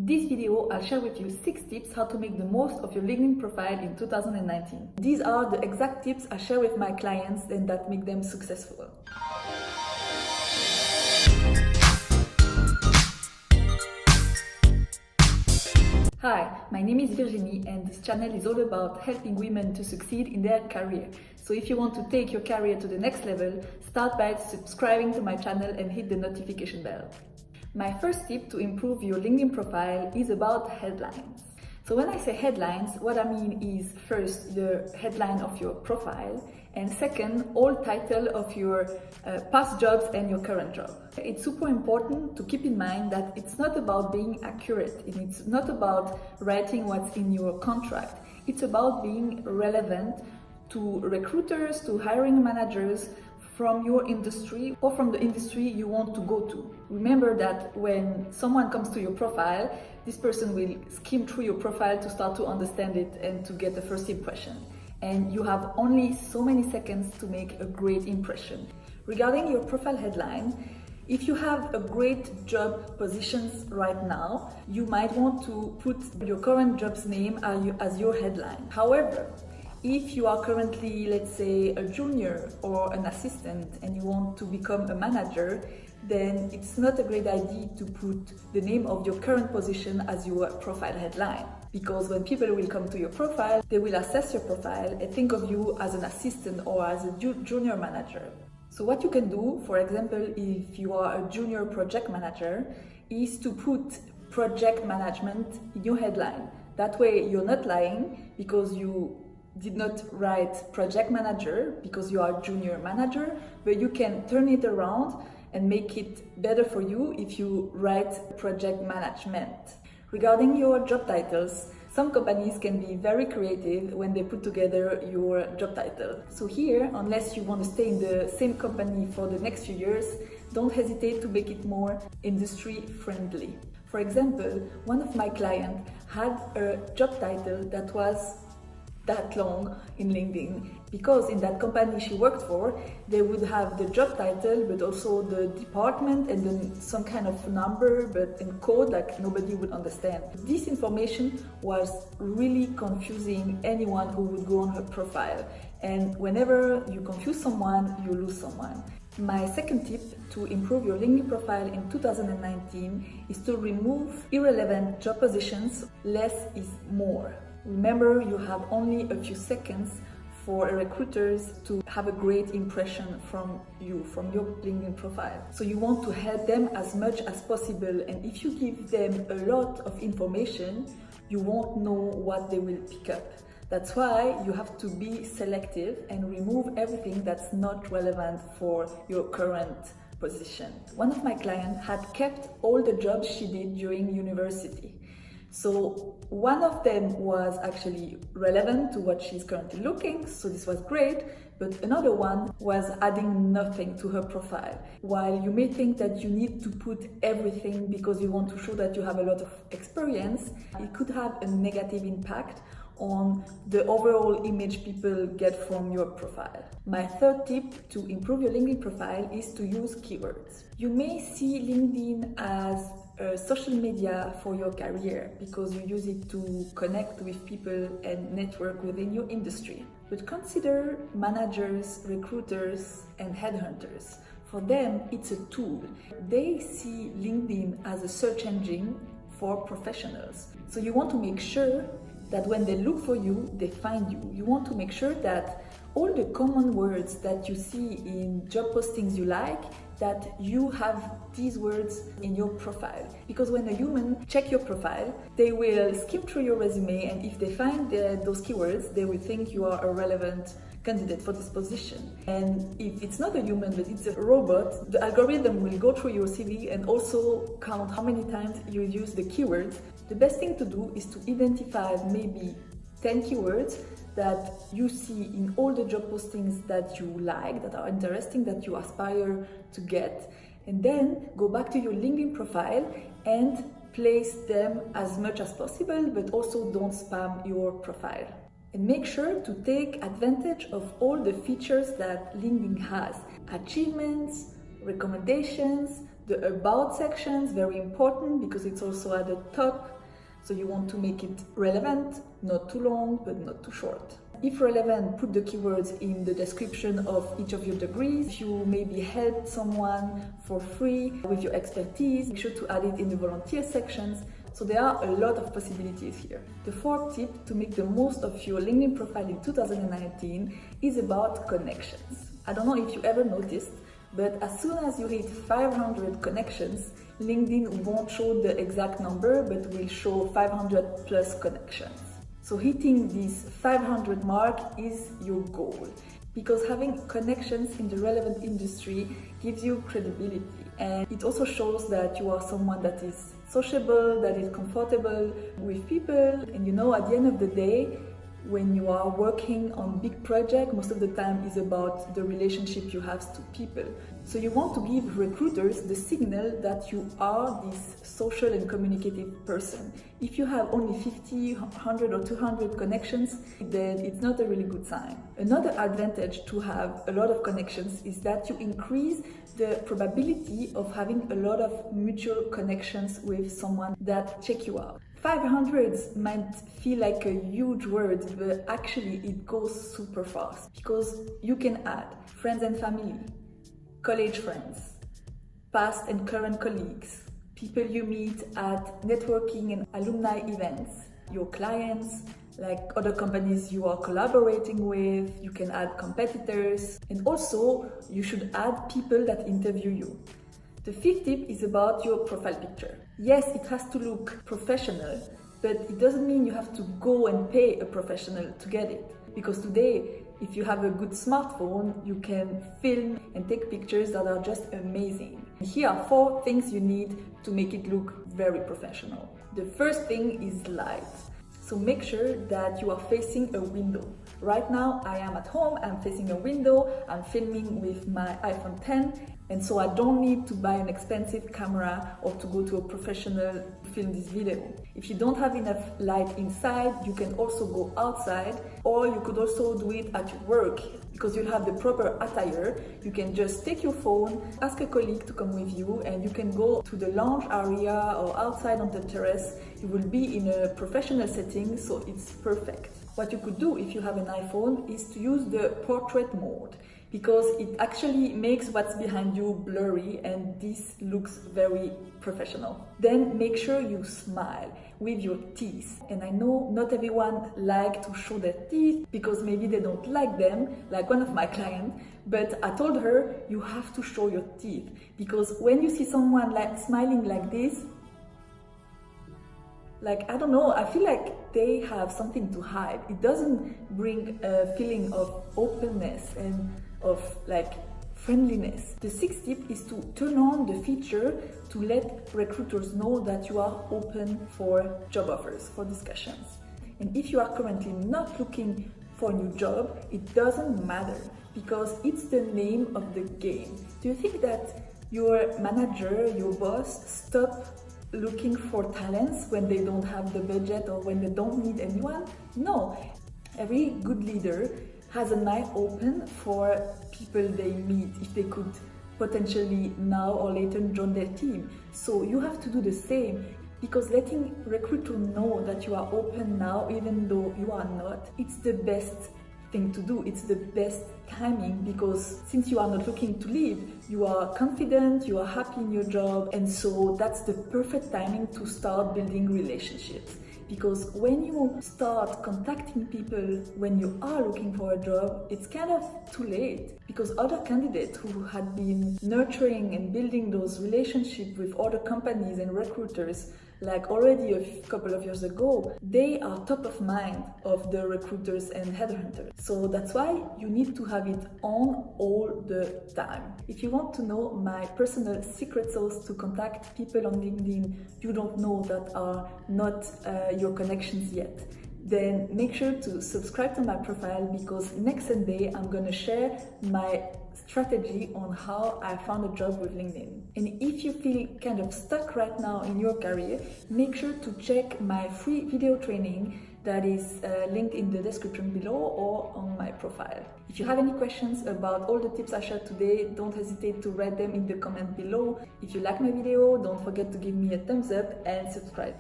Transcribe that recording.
In this video, I'll share with you 6 tips how to make the most of your LinkedIn profile in 2019. These are the exact tips I share with my clients and that make them successful. Hi, my name is Virginie and this channel is all about helping women to succeed in their career. So if you want to take your career to the next level, start by subscribing to my channel and hit the notification bell. My first tip to improve your LinkedIn profile is about headlines. So when I say headlines, what I mean is first the headline of your profile and second, all title of your past jobs and your current job. It's super important to keep in mind that it's not about being accurate and it's not about writing what's in your contract. It's about being relevant to recruiters, to hiring managers from your industry or from the industry you want to go to. Remember that when someone comes to your profile, this person will skim through your profile to start to understand it and to get the first impression. And you have only so many seconds to make a great impression. Regarding your profile headline, if you have a great job positions right now, you might want to put your current job's name as your headline. However, if you are currently, let's say, a junior or an assistant and you want to become a manager, then it's not a great idea to put the name of your current position as your profile headline. Because when people will come to your profile, they will assess your profile and think of you as an assistant or as a junior manager. So what you can do, for example, if you are a junior project manager, is to put project management in your headline. That way you're not lying because you did not write project manager because you are junior manager, but you can turn it around and make it better for you if you write project management. Regarding your job titles, some companies can be very creative when they put together your job title. So here, unless you want to stay in the same company for the next few years, don't hesitate to make it more industry friendly. For example, one of my clients had a job title that was that long in LinkedIn because in that company she worked for, they would have the job title but also the department and then some kind of number but in code like nobody would understand. This information was really confusing anyone who would go on her profile, and whenever you confuse someone, you lose someone. My second tip to improve your LinkedIn profile in 2019 is to remove irrelevant job positions. Less is more. Remember, you have only a few seconds for recruiters to have a great impression from you, from your LinkedIn profile. So you want to help them as much as possible, and if you give them a lot of information, you won't know what they will pick up. That's why you have to be selective and remove everything that's not relevant for your current position. One of my clients had kept all the jobs she did during university. So one of them was actually relevant to what she's currently looking, so this was great, but another one was adding nothing to her profile. While you may think that you need to put everything because you want to show that you have a lot of experience, it could have a negative impact on the overall image people get from your profile. My third tip to improve your LinkedIn profile is to use keywords. You may see LinkedIn as social media for your career because you use it to connect with people and network within your industry. But consider managers, recruiters, and headhunters. For them, it's a tool. They see LinkedIn as a search engine for professionals. So you want to make sure that when they look for you, they find you. You want to make sure that all the common words that you see in job postings you like, that you have these words in your profile. Because when a human check your profile, they will skim through your resume, and if they find those keywords, they will think you are a relevant candidate for this position. And if it's not a human but it's a robot, the algorithm will go through your CV and also count how many times you use the keywords. The best thing to do is to identify maybe 10 keywords that you see in all the job postings that you like, that are interesting, that you aspire to get, and then go back to your LinkedIn profile and place them as much as possible, but also don't spam your profile. And make sure to take advantage of all the features that LinkedIn has: achievements, recommendations, The about section is very important because it's also at the top, so you want to make it relevant, not too long, but not too short. If relevant, put the keywords in the description of each of your degrees. If you maybe helped someone for free with your expertise, make sure to add it in the volunteer sections. So there are a lot of possibilities here. The fourth tip to make the most of your LinkedIn profile in 2019 is about connections. I don't know if you ever noticed, but as soon as you hit 500 connections, LinkedIn won't show the exact number, but will show 500 plus connections. So hitting this 500 mark is your goal, because having connections in the relevant industry gives you credibility, and it also shows that you are someone that is sociable, that is comfortable with people. And you know, at the end of the day, when you are working on big projects, most of the time is about the relationship you have to people. So you want to give recruiters the signal that you are this social and communicative person. If you have only 50, 100 or 200 connections, then it's not a really good sign. Another advantage to have a lot of connections is that you increase the probability of having a lot of mutual connections with someone that check you out. 500 might feel like a huge word, but actually it goes super fast, because you can add friends and family, college friends, past and current colleagues, people you meet at networking and alumni events, your clients, like other companies you are collaborating with. You can add competitors, and also you should add people that interview you. The fifth tip is about your profile picture. Yes, it has to look professional, but it doesn't mean you have to go and pay a professional to get it. Because today, if you have a good smartphone, you can film and take pictures that are just amazing. Here are 4 things you need to make it look very professional. The first thing is light. So make sure that you are facing a window. Right now, I am at home, I'm facing a window, I'm filming with my iPhone 10, and so I don't need to buy an expensive camera or to go to a professional to film this video. If you don't have enough light inside, you can also go outside, or you could also do it at your work, because you'll have the proper attire. You can just take your phone, ask a colleague to come with you, and you can go to the lounge area or outside on the terrace. You will be in a professional setting, so it's perfect. What you could do if you have an iPhone is to use the portrait mode, because it actually makes what's behind you blurry, and this looks very professional. Then make sure you smile with your teeth. And I know not everyone likes to show their teeth because maybe they don't like them, like one of my clients, but I told her you have to show your teeth, because when you see someone like smiling like this, like, I don't know, I feel like they have something to hide. It doesn't bring a feeling of openness and of like friendliness. The sixth tip is to turn on the feature to let recruiters know that you are open for job offers, for discussions. And if you are currently not looking for a new job, it doesn't matter, because it's the name of the game. Do you think that your manager, your boss, stop looking for talents when they don't have the budget or when they don't need anyone? No. Every good leader has an eye open for people they meet, if they could potentially now or later join their team. So you have to do the same, because letting recruiters know that you are open now, even though you are not, it's the best thing to do. It's the best timing, because since you are not looking to leave, you are confident, you are happy in your job, and so that's the perfect timing to start building relationships. Because when you start contacting people when you are looking for a job, it's kind of too late, because other candidates who had been nurturing and building those relationships with other companies and recruiters like already a couple of years ago, they are top of mind of the recruiters and headhunters. So that's why you need to have it on all the time. If you want to know my personal secret sauce to contact people on LinkedIn you don't know that are not your connections yet, then make sure to subscribe to my profile, because next Sunday I'm gonna share my strategy on how I found a job with LinkedIn. And if you feel kind of stuck right now in your career, make sure to check my free video training that is linked in the description below or on my profile. If you have any questions about all the tips I shared today, don't hesitate to write them in the comment below. If you like my video, don't forget to give me a thumbs up and subscribe.